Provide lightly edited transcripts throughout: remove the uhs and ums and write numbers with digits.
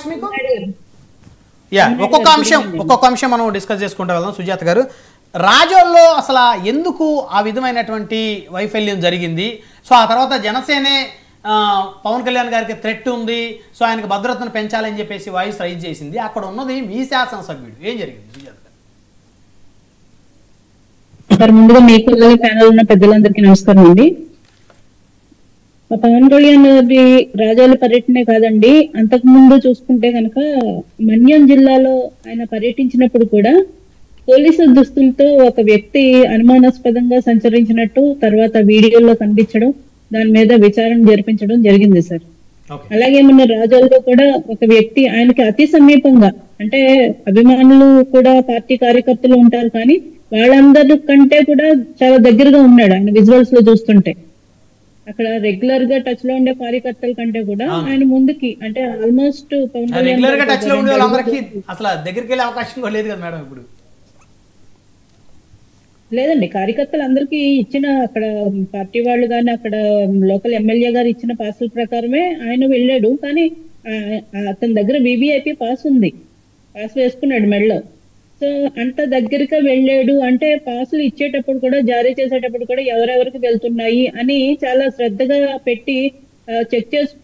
Voice మీకు? Yeah, ఒక్కొక్క అంశం మనం డిస్కస్ చేసుకుంటూ వెళ్దాం. సుజాత గారు, రాజోల్లో అసలు ఎందుకు ఆ విధమైనటువంటి వైఫల్యం జరిగింది? సో ఆ తర్వాత జనసేనే పవన్ కళ్యాణ్ గారికి థ్రెట్ ఉంది, సో ఆయనకు భద్రతను పెంచాలని చెప్పేసి వాయిస్ రైజ్ చేసింది. అక్కడ ఉన్నది మీ శాసనసభ్యుడు. ఏం జరిగింది సుజాత గారు? సార్, ముందుగా మీకు ప్యానల్ ఉన్న పెద్దలందరికీ నమస్కారం అండి. పవన్ కళ్యాణ్ గారి రాజోల పర్యటనే కాదండి, అంతకు ముందు చూసుకుంటే కనుక మన్యం జిల్లాలో ఆయన పర్యటించినప్పుడు కూడా పోలీసు దుస్తులతో ఒక వ్యక్తి అనుమానాస్పదంగా సంచరించినట్టు తర్వాత వీడియోలో కనిపించడం, దాని మీద విచారణ జరిపించడం జరిగింది సార్. అలాగే మన రాజోల్లో కూడా ఒక వ్యక్తి ఆయనకి అతి సమీపంగా, అంటే అభిమానులు కూడా పార్టీ కార్యకర్తలు ఉంటారు కానీ వాళ్ళందరి కంటే కూడా చాలా దగ్గరగా ఉన్నాడు ఆయన విజువల్స్ లో చూస్తుంటే. అక్కడ రెగ్యులర్ గా టచ్ లో ఉండే కార్యకర్తల కంటే కూడా ఆయన ముందుకి, అంటే ఆల్మోస్ట్ రెగ్యులర్ గా టచ్ లో ఉండే వాళ్ళందరికీ అసలు దగ్గరికి వెళ్ళే అవకాశం కూడా లేదు కదా మేడం ఇప్పుడు? లేదండి, కార్యకర్తలు అందరికీ ఇచ్చిన, అక్కడ పార్టీ వాళ్ళు కానీ అక్కడ లోకల్ ఎమ్మెల్యే గారు ఇచ్చిన పాసుల ప్రకారమే ఆయన వెళ్ళాడు. కానీ అతని దగ్గర వివిఐపి పాస్ ఉంది, పాస్ వేసుకున్నాడు మెడలో. సో అంత దగ్గరగా వెళ్ళాడు అంటే పాసులు ఇచ్చేటప్పుడు కూడా, జారీ చేసేటప్పుడు కూడా ఎవరెవరికి వెళ్తున్నాయి అని చాలా శ్రద్ధగా పెట్టి చెక్ చేసు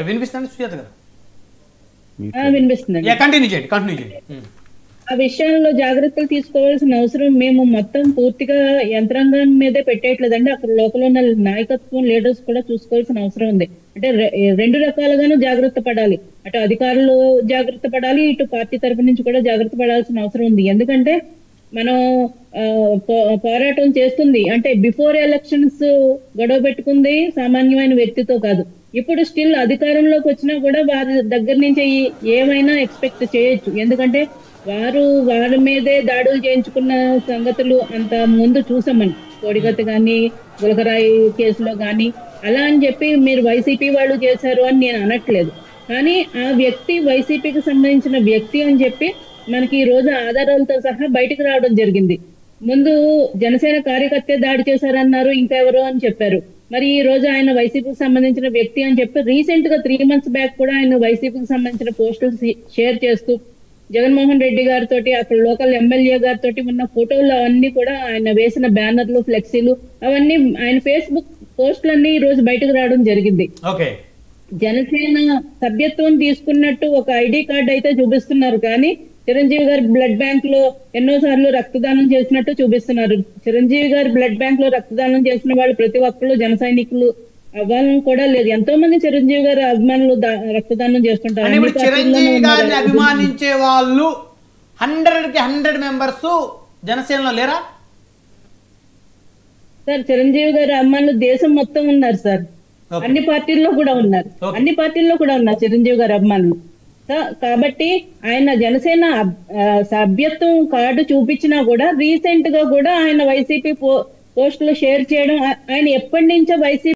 వినిపిస్తుంది సుజాత గారు? వినిపిస్తుందండి. ఆ విషయంలో జాగ్రత్తలు తీసుకోవాల్సిన అవసరం మేము మొత్తం పూర్తిగా యంత్రాంగం మీదే పెట్టేయట్లేదండి. అక్కడ లోపల ఉన్న నాయకత్వం, లీడర్స్ కూడా చూసుకోవాల్సిన అవసరం ఉంది. అంటే రెండు రకాలుగాను జాగ్రత్త పడాలి, అటు అధికారులు జాగ్రత్త పడాలి, ఇటు పార్టీ తరఫు నుంచి కూడా జాగ్రత్త పడాల్సిన అవసరం ఉంది. ఎందుకంటే మనం పోరాటం చేస్తుంది అంటే బిఫోర్ ఎలక్షన్స్ గొడవ పెట్టుకుంది సామాన్యమైన వ్యక్తితో కాదు. ఇప్పుడు స్టిల్ అధికారంలోకి వచ్చినా కూడా వారి దగ్గర నుంచి ఏమైనా ఎక్స్పెక్ట్ చేయొచ్చు. ఎందుకంటే వారి మీదే దాడులు చేయించుకున్న సంగతులు అంత ముందు చూసామని, కోడిగత్త కానీ గులకరాయి కేసులో కానీ. అలా అని చెప్పి మీరు వైసీపీ వాళ్ళు చేశారు అని నేను అనట్లేదు, కానీ ఆ వ్యక్తి వైసీపీకి సంబంధించిన వ్యక్తి అని చెప్పి మనకి ఈ రోజు ఆధారాలతో సహా బయటకు రావడం జరిగింది. ముందు జనసేన కార్యకర్తే దాడి చేశారన్నారు, ఇంకెవరో అని చెప్పారు. మరి ఈ రోజు ఆయన వైసీపీకి సంబంధించిన వ్యక్తి అని చెప్పి రీసెంట్ గా 3 months బ్యాక్ కూడా ఆయన వైసీపీకి సంబంధించిన పోస్టులు షేర్ చేస్తూ జగన్మోహన్ రెడ్డి గారితో, అక్కడ లోకల్ ఎమ్మెల్యే గారితో ఉన్న ఫోటోలు అవన్నీ కూడా, ఆయన వేసిన బ్యానర్లు, ఫ్లెక్సీలు అవన్నీ, ఆయన ఫేస్బుక్ పోస్టులన్నీ ఈ రోజు బయటకు రావడం జరిగింది. జనసేన సభ్యత్వం తీసుకున్నట్టు ఒక ఐడి కార్డు అయితే చూపిస్తున్నారు, కానీ చిరంజీవి గారి బ్లడ్ బ్యాంక్ లో ఎన్నోసార్లు రక్తదానం చేసినట్టు చూపిస్తున్నారు. చిరంజీవి గారి బ్లడ్ బ్యాంక్ లో రక్తదానం చేసిన వాళ్ళు ప్రతి ఒక్కళ్ళు జన సైనికులు అవ్వాలని కూడా లేదు. ఎంతో మంది చిరంజీవి గారి అభిమానులు రక్తదానం చేస్తుంటారు. చిరంజీవి గారిని అభిమానించే వాళ్ళు 100కి 100 మెంబర్స్ జనసేనలో లేరా సార్? చిరంజీవి గారి అభిమానులు దేశం మొత్తం ఉన్నారు సార్, అన్ని పార్టీల్లో కూడా ఉన్నారు, చిరంజీవి గారి అభిమానులు. కాబట్టి ఆయన జనసేన సభ్యత్వం కార్డు చూపించినా కూడా రీసెంట్ గా కూడా ఆయన వైసీపీ పోస్టులు షేర్ చేయడం, ఆయన ఎప్పటి నుంచో వైసీపీ